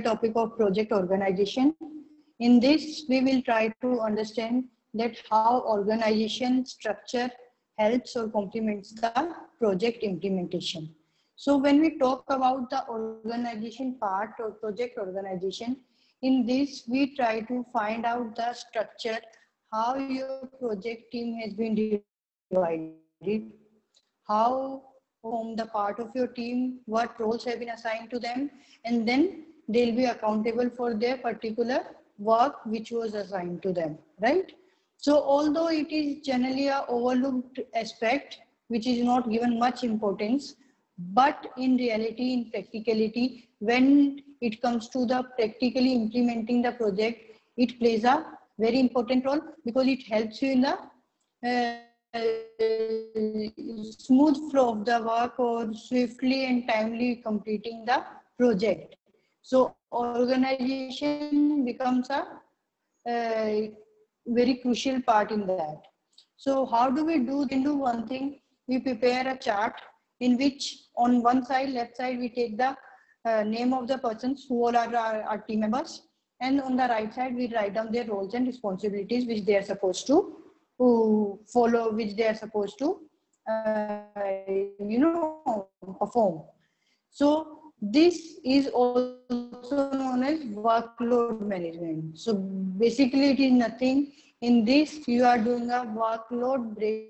topic of project organization. In this, we will try to understand that how organization structure helps or complements the project implementation. So when we talk about the organization part or project organization, in this we try to find out the structure, how your project team has been divided, how form the part of your team, what roles have been assigned to them, and then they'll be accountable for their particular work which was assigned to them, right? So although it is generally a overlooked aspect which is not given much importance, but in reality, in practicality, when it comes to the practically implementing the project, it plays a very important role because it helps you in the smooth flow of the work or swiftly and timely completing the project. So organization becomes a very crucial part in that. So how do we do? We can do one thing. We prepare a chart in which on one side, left side, we take the name of the persons who all are our team members. And on the right side, we write down their roles and responsibilities which they are supposed to follow, which they are supposed to, perform. So this is also known as workload management. So basically it is nothing. In this, you are doing a workload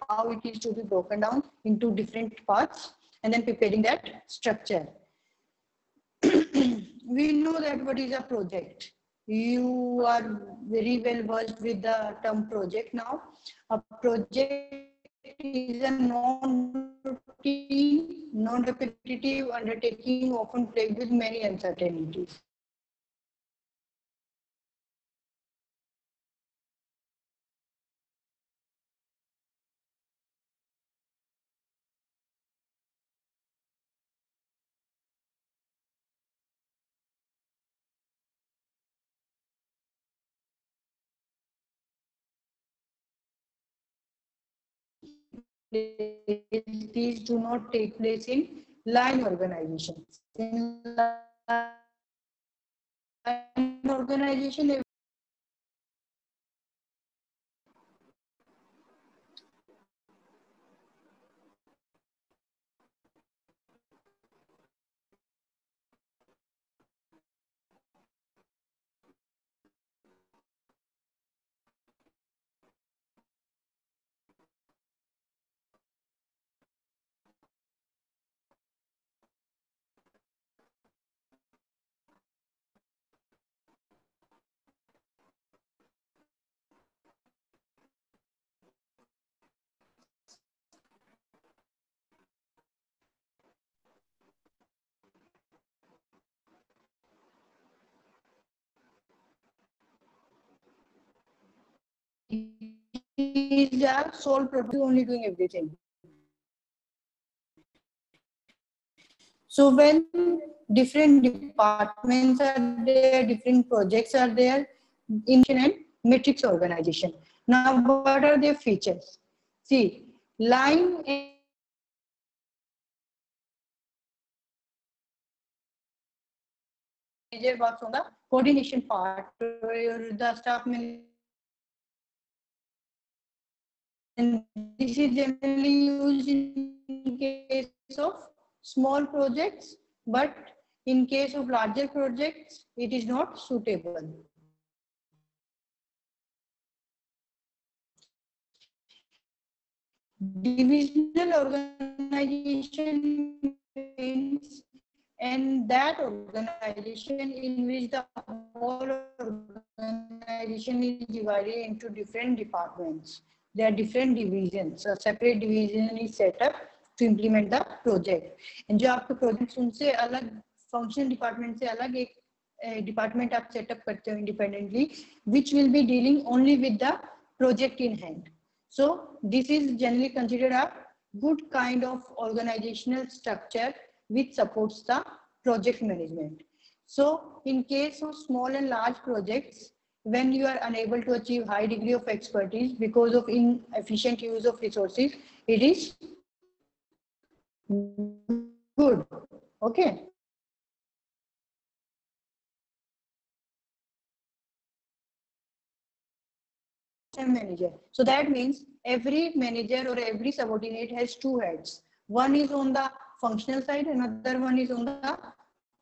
how it is to be broken down into different parts and then preparing that structure. We know that what is a project. You are very well versed with the term project now. A project is a non-routine, non-repetitive undertaking often plagued with many uncertainties. These do not take place in line organizations. In line organization, is a sole proprietor only doing everything. So when different departments are there, different projects are there, information and matrix organization. Now, what are their features? See, line manager works on the coordination part, or the staff manager. And this is generally used in case of small projects, but in case of larger projects, it is not suitable. Divisional organization means, and that organization in which the whole organization is divided into different departments. There are different divisions. A separate division is set up to implement the project. And जो आपके projects उनसे अलग function department से अलग एक department आप set up करते हो independently, which will be dealing only with the project in hand. So this is generally considered a good kind of organizational structure which supports the project management. So in case of small and large projects, when you are unable to achieve high degree of expertise because of inefficient use of resources, it is Good. Okay. Manager. So that means every manager or every subordinate has two heads. One is on the functional side, another one is on the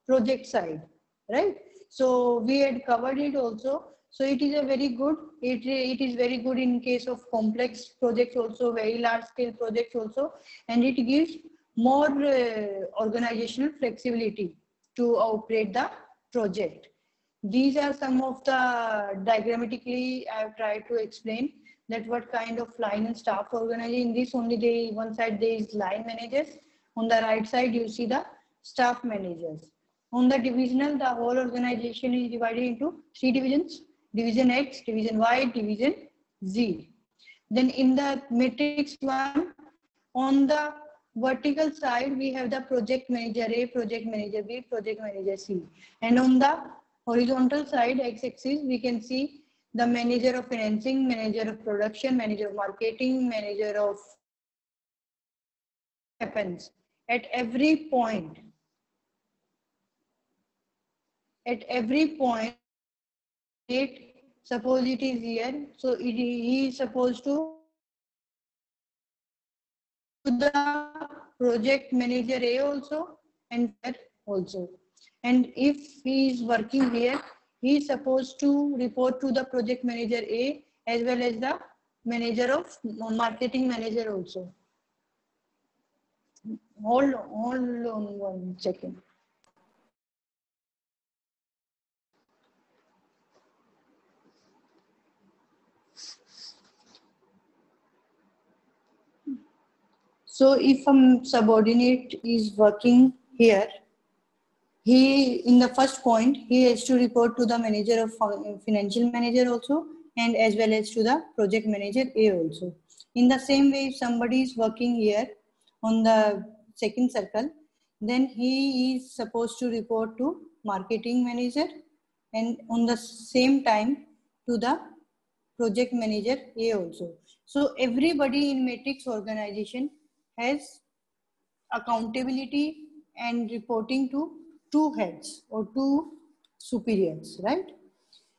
project side, right? So we had covered it also. So it is a very good, it is very good in case of complex projects also, very large scale projects also, and it gives more organizational flexibility to operate the project. These are some of the diagrammatically I have tried to explain that what kind of line and staff organization. In this only they one side there is line managers. On the right side you see the staff managers. On the divisional, the whole organization is divided into three divisions: division X, division Y, division Z. Then in the matrix one, on the vertical side, we have the project manager A, project manager B, project manager C. And on the horizontal side, x-axis, we can see the manager of financing, manager of production, manager of marketing, manager of happens at every point. At every point, suppose it is here, so he is supposed to the project manager A also and also. And if he is working here, he is supposed to report to the project manager A as well as the manager of marketing manager also. Hold on 1 second. So if a subordinate is working here, he in the first point he has to report to the manager of financial manager also and as well as to the project manager A also. In the same way, if somebody is working here on the second circle, then he is supposed to report to marketing manager and on the same time to the project manager A also. So everybody in matrix organization has accountability and reporting to two heads or two superiors, right?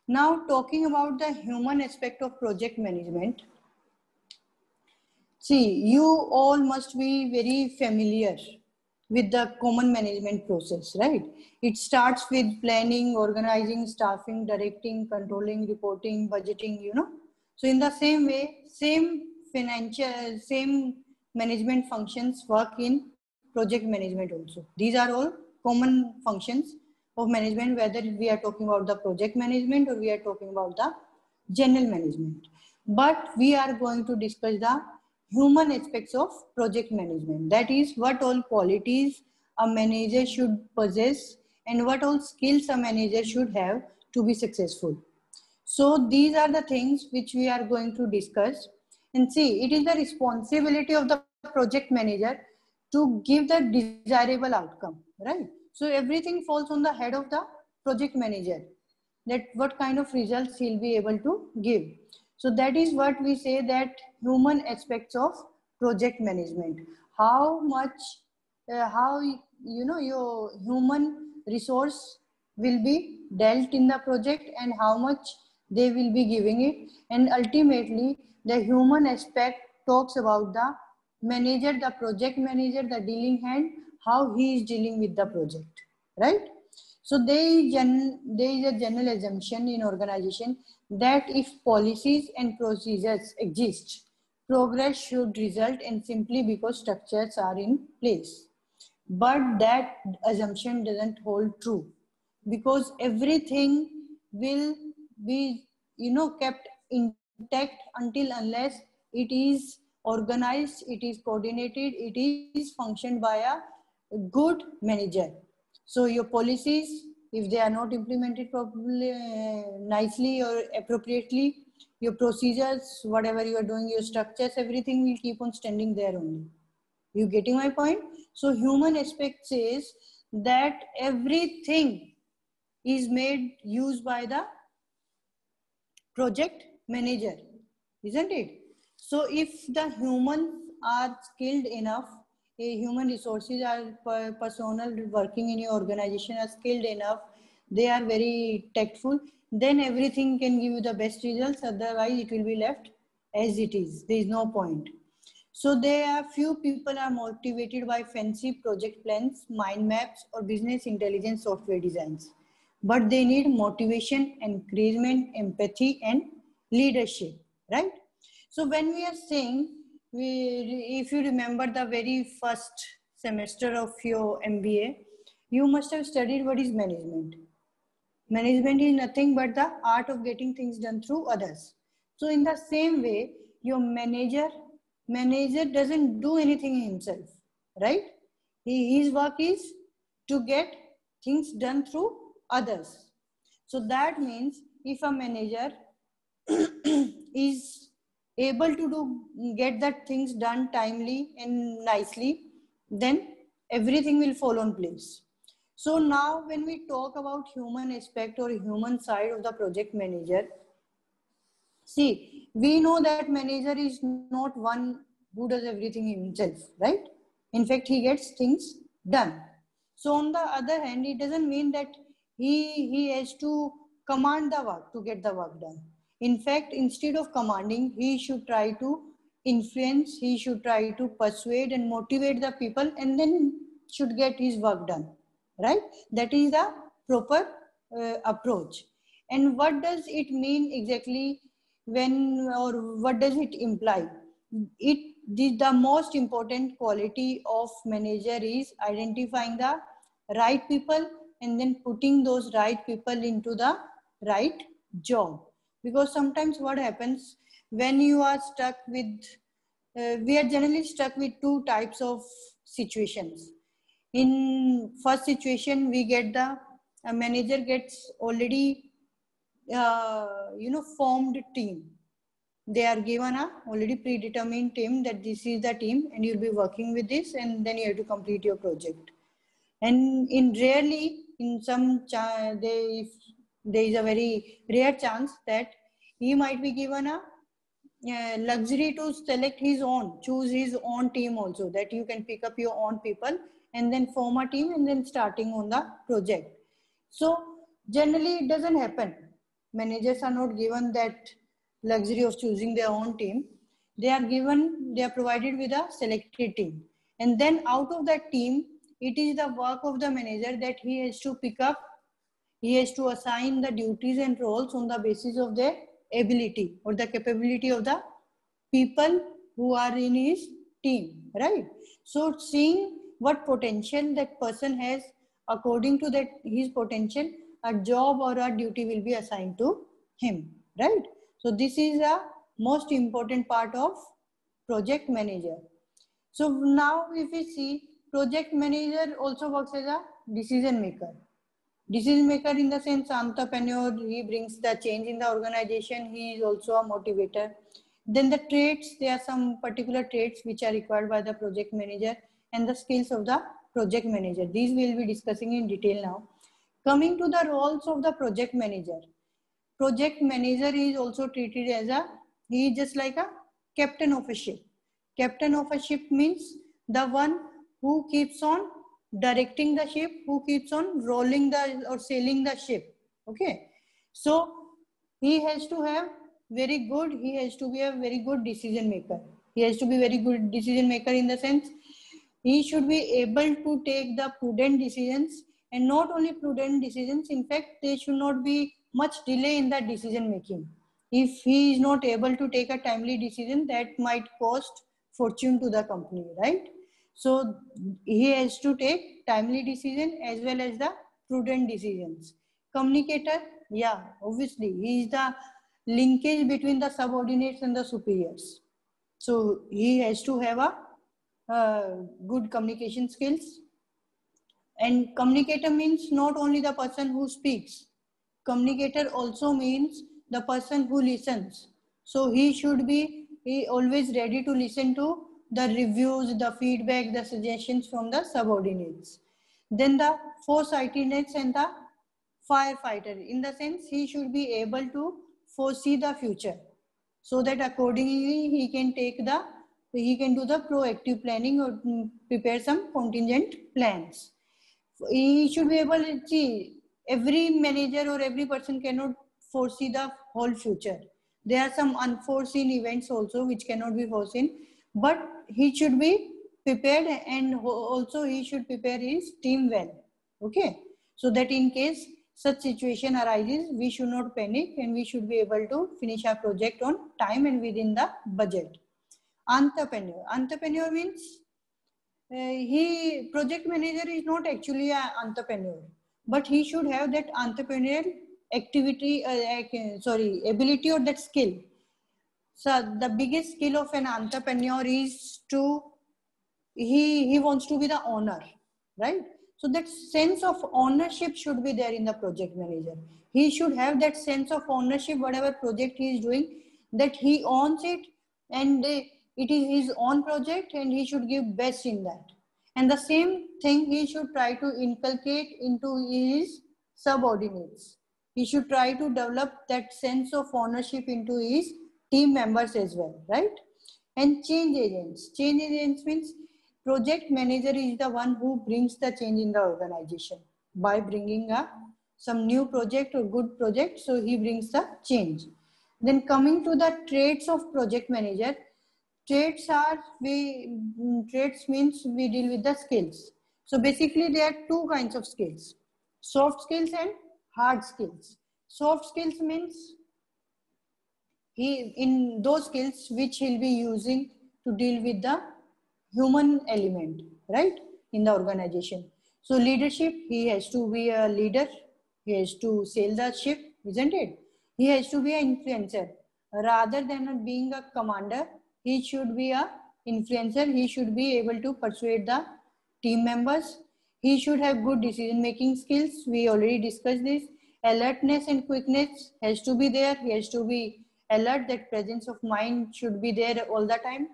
Now talking about the human aspect of project management. See, you all must be very familiar with the common management process, right? It starts with planning, organizing, staffing, directing, controlling, reporting, budgeting, you know. So in the same way, same management functions work in project management also. These are all common functions of management, whether we are talking about the project management or we are talking about the general management. But we are going to discuss the human aspects of project management. That is, what all qualities a manager should possess and what all skills a manager should have to be successful. So these are the things which we are going to discuss. And see, it is the responsibility of the project manager to give the desirable outcome, right? So everything falls on the head of the project manager, that what kind of results he'll be able to give. So that is what we say, that human aspects of project management. How much, how you know your human resource will be dealt in the project and how much they will be giving it. And ultimately, the human aspect talks about the manager, the project manager, the dealing hand, how he is dealing with the project, right? So there is a general assumption in organization that if policies and procedures exist, progress should result in simply because structures are in place. But that assumption doesn't hold true, because everything will be, you know, kept intact until unless it is organized, it is coordinated, it is functioned by a good manager. So your policies, if they are not implemented properly, nicely or appropriately, your procedures, whatever you are doing, your structures, everything will keep on standing there only. You getting my point? So human aspect says that everything is made use by the project manager, isn't it? So if the humans are skilled enough human resources are personnel working in your organization are skilled enough, they are very tactful, then everything can give you the best results. Otherwise it will be left as it is. There is no point. So there are few people are motivated by fancy project plans, mind maps, or business intelligence software designs. But they need motivation, encouragement, empathy, and leadership, right? So when we are saying, if you remember the very first semester of your MBA, you must have studied what is management. Management is nothing but the art of getting things done through others. So in the same way, your manager doesn't do anything himself, right? His work is to get things done through others. So that means if a manager is able to get that things done timely and nicely, then everything will fall on place. So now when we talk about human aspect or human side of the project manager, see, we know that manager is not one who does everything himself, right? In fact, he gets things done. So on the other hand, it doesn't mean that he has to command the work to get the work done. In fact, instead of commanding, he should try to influence, he should try to persuade and motivate the people, and then should get his work done, right? That is the proper approach. And what does it mean exactly when, or what does it imply? The most important quality of manager is identifying the right people and then putting those right people into the right job. Because sometimes what happens when you are stuck with, we are generally stuck with two types of situations. In first situation, we get the manager gets already formed team. They are given a already predetermined team that this is the team and you'll be working with this, and then you have to complete your project. And in rarely, in some there is a very rare chance that he might be given a luxury to select his own, choose his own team also, that you can pick up your own people and then form a team and then starting on the project. So generally it doesn't happen. Managers are not given that luxury of choosing their own team. They are provided with a selected team. And then out of that team, it is the work of the manager that he has to pick up, he has to assign the duties and roles on the basis of their ability or the capability of the people who are in his team, right? So seeing what potential that person has, according to that his potential, a job or a duty will be assigned to him, right? So this is a most important part of project manager. So now if we see, project manager also works as a decision maker. Decision maker in the sense entrepreneur, he brings the change in the organization, he is also a motivator. Then the traits, there are some particular traits which are required by the project manager and the skills of the project manager. These we'll be discussing in detail now. Coming to the roles of the project manager. Project manager is also treated as he is just like a captain of a ship. Captain of a ship means the one who keeps on directing the ship, who keeps on rolling or sailing the ship. Okay. So he has to have he has to be a very good decision maker. He has to be very good decision maker in the sense he should be able to take the prudent decisions, and not only prudent decisions, in fact, there should not be much delay in that decision making. If he is not able to take a timely decision, that might cost fortune to the company, right? So he has to take timely decision as well as the prudent decisions. Communicator, yeah, obviously, he is the linkage between the subordinates and the superiors. So he has to have a good communication skills. And communicator means not only the person who speaks. Communicator also means the person who listens. So he should be always ready to listen to the reviews, the feedback, the suggestions from the subordinates. Then the foresightedness and the firefighter, in the sense he should be able to foresee the future so that accordingly he can take the So he can do the proactive planning or prepare some contingent plans. He should be able to see, every manager or every person cannot foresee the whole future. There are some unforeseen events also which cannot be foreseen, but he should be prepared, and also he should prepare his team well. Okay, so that in case such situation arises, we should not panic and we should be able to finish our project on time and within the budget. Entrepreneur means project manager is not actually an entrepreneur, but he should have that entrepreneurial activity, ability or that skill. So the biggest skill of an entrepreneur is he wants to be the owner, right? So that sense of ownership should be there in the project manager. He should have that sense of ownership, whatever project he is doing, that he owns it, and it is his own project, and he should give best in that. And the same thing he should try to inculcate into his subordinates. He should try to develop that sense of ownership into his team members as well, right? And change agents. Change agents means project manager is the one who brings the change in the organization by bringing some new project or good project. So he brings the change. Then coming to the traits of project manager, traits means we deal with the skills. So basically there are two kinds of skills, soft skills and hard skills. Soft skills means in those skills which he'll be using to deal with the human element, right, in the organization. So leadership, he has to be a leader. He has to sail the ship, isn't it? He has to be an influencer. Rather than being a commander, he should be a influencer. He should be able to persuade the team members. He should have good decision-making skills. We already discussed this. Alertness and quickness has to be there. He has to be alert. That presence of mind should be there all the time.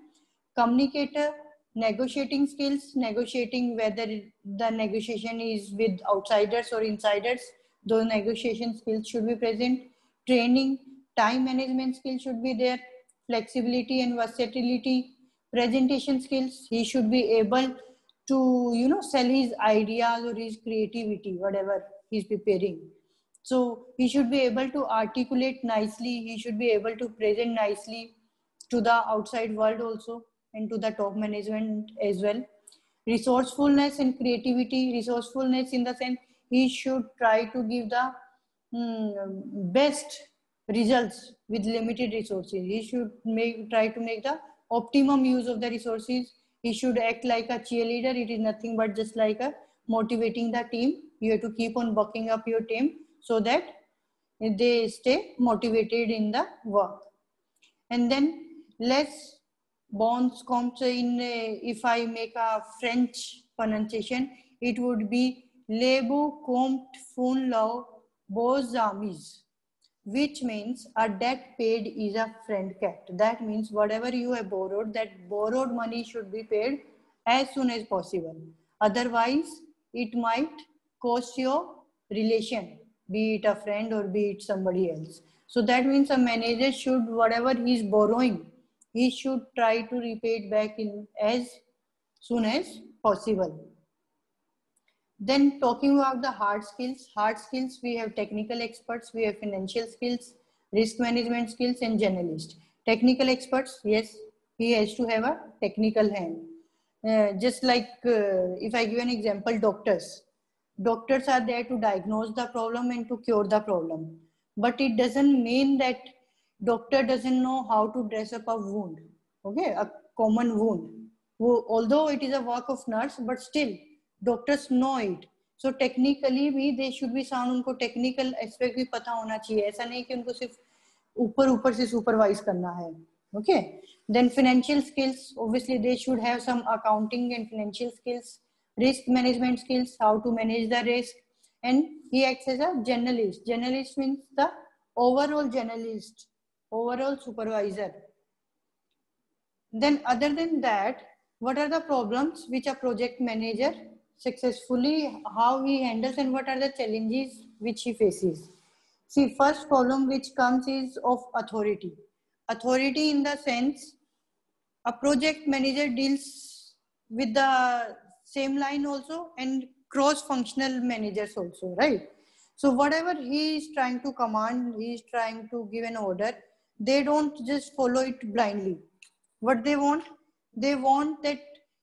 Communicator, negotiating skills, negotiating whether the negotiation is with outsiders or insiders, those negotiation skills should be present. Training, time management skills should be there. Flexibility and versatility. Presentation skills, he should be able to sell his ideas or his creativity, whatever he's preparing. So he should be able to articulate nicely. He should be able to present nicely to the outside world also, and to the top management as well. Resourcefulness and creativity. Resourcefulness in the sense he should try to give the best results with limited resources. He should try to make the optimum use of the resources. He should act like a cheerleader. It is nothing but just like a motivating the team. You have to keep on bucking up your team so that they stay motivated in the work. And then less bonds comes in, if I make a French pronunciation, it would be Le beau compte font l'eau beaux amis, which means a debt paid is a friend kept. That means whatever you have borrowed, that borrowed money should be paid as soon as possible. Otherwise, it might cost your relation, be it a friend or be it somebody else. So that means a manager should, whatever he is borrowing, he should try to repay it back in as soon as possible. Then talking about the hard skills, we have technical experts, we have financial skills, risk management skills, and generalist. Technical experts, yes, he has to have a technical hand. Just like if I give an example, doctors are there to diagnose the problem and to cure the problem. But it doesn't mean that doctor doesn't know how to dress up a wound, okay, a common wound. Although it is a work of nurse, but still doctors know it. So technically भी they should be sound, उनको technical aspect भी पता होना चाहिए. ऐसा नहीं कि उनको सिर्फ ऊपर से supervise करना है. Okay. Then financial skills, obviously they should have some accounting and financial skills. Risk management skills, how to manage the risk. And he acts as a generalist. Generalist means the overall generalist, overall supervisor. Then other than that, what are the problems which a project manager successfully, how he handles, and what are the challenges which he faces? See, first problem which comes is of authority. Authority in the sense A project manager deals with the same line also and cross-functional managers also, right? So whatever he is trying to command, he is trying to give an order, they don't just follow it blindly. What they want that,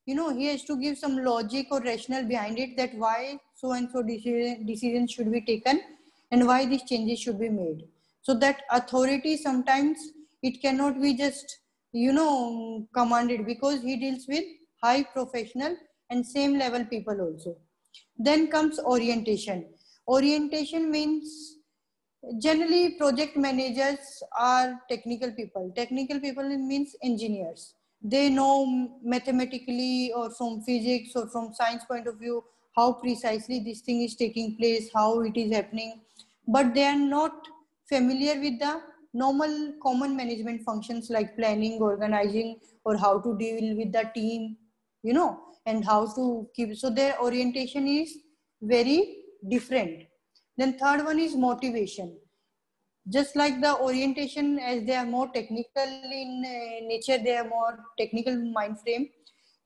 you know, he has to give some logic or rationale behind it, that why so and so decision should be taken and why these changes should be made. So that authority sometimes it cannot be just, you know, commanded, because he deals with high professional and same level people also. Then comes orientation. Orientation means, generally project managers are technical people. Technical people means engineers. They know mathematically or from physics or from science point of view how precisely this thing is taking place, how it is happening, but they are not familiar with the normal common management functions like planning, organizing, or how to deal with the team, you know, and how to keep. So their orientation is very different. Then third one is motivation. Just like the orientation, as they are more technical in nature, they are more technical mind frame.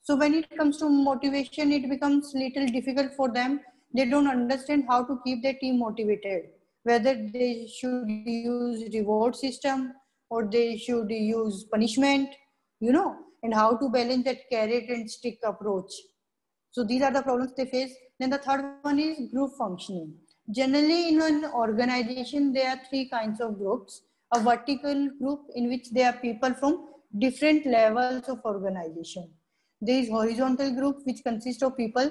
So when it comes to motivation, it becomes little difficult for them. They don't understand how to keep their team motivated, whether they should use reward system or they should use punishment, you know, and how to balance that carrot and stick approach. So these are the problems they face. Then the third one is group functioning. Generally, in an organization, there are three kinds of groups. A vertical group, in which there are people from different levels of organization. There is horizontal group, which consists of people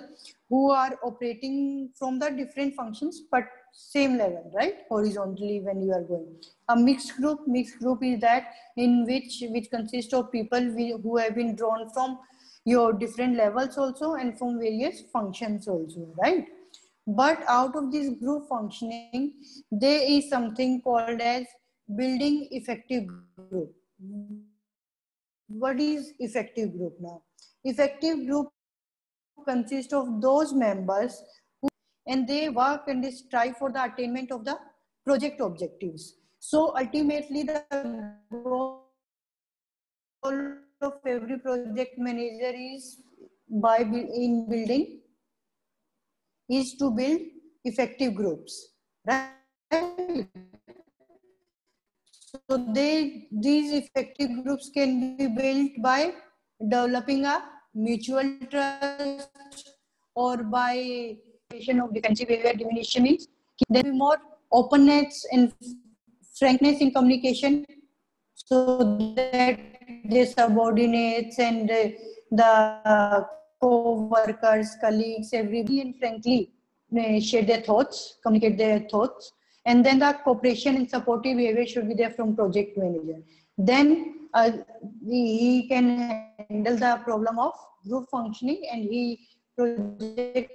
who are operating from the different functions, but same level, right? Horizontally when you are going. A mixed group is that in which consists of people who have been drawn from your different levels also and from various functions also, right? But out of this group functioning, there is something called as building effective group. What is effective group now? Effective group consists of those members who, and they work and they strive for the attainment of the project objectives. So ultimately the goal of every project manager is in building is to build effective groups, right? So these effective groups can be built by developing a mutual trust or by of defensive behavior diminution means there will be more openness and frankness in communication, so that the subordinates and the co-workers, colleagues, everybody and frankly share their thoughts, communicate their thoughts. And then the cooperation and supportive behavior should be there from project manager. Then he can handle the problem of group functioning, and project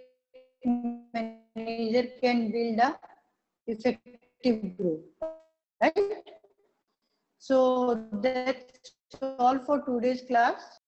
manager can build a effective group, right? So that's all for today's class.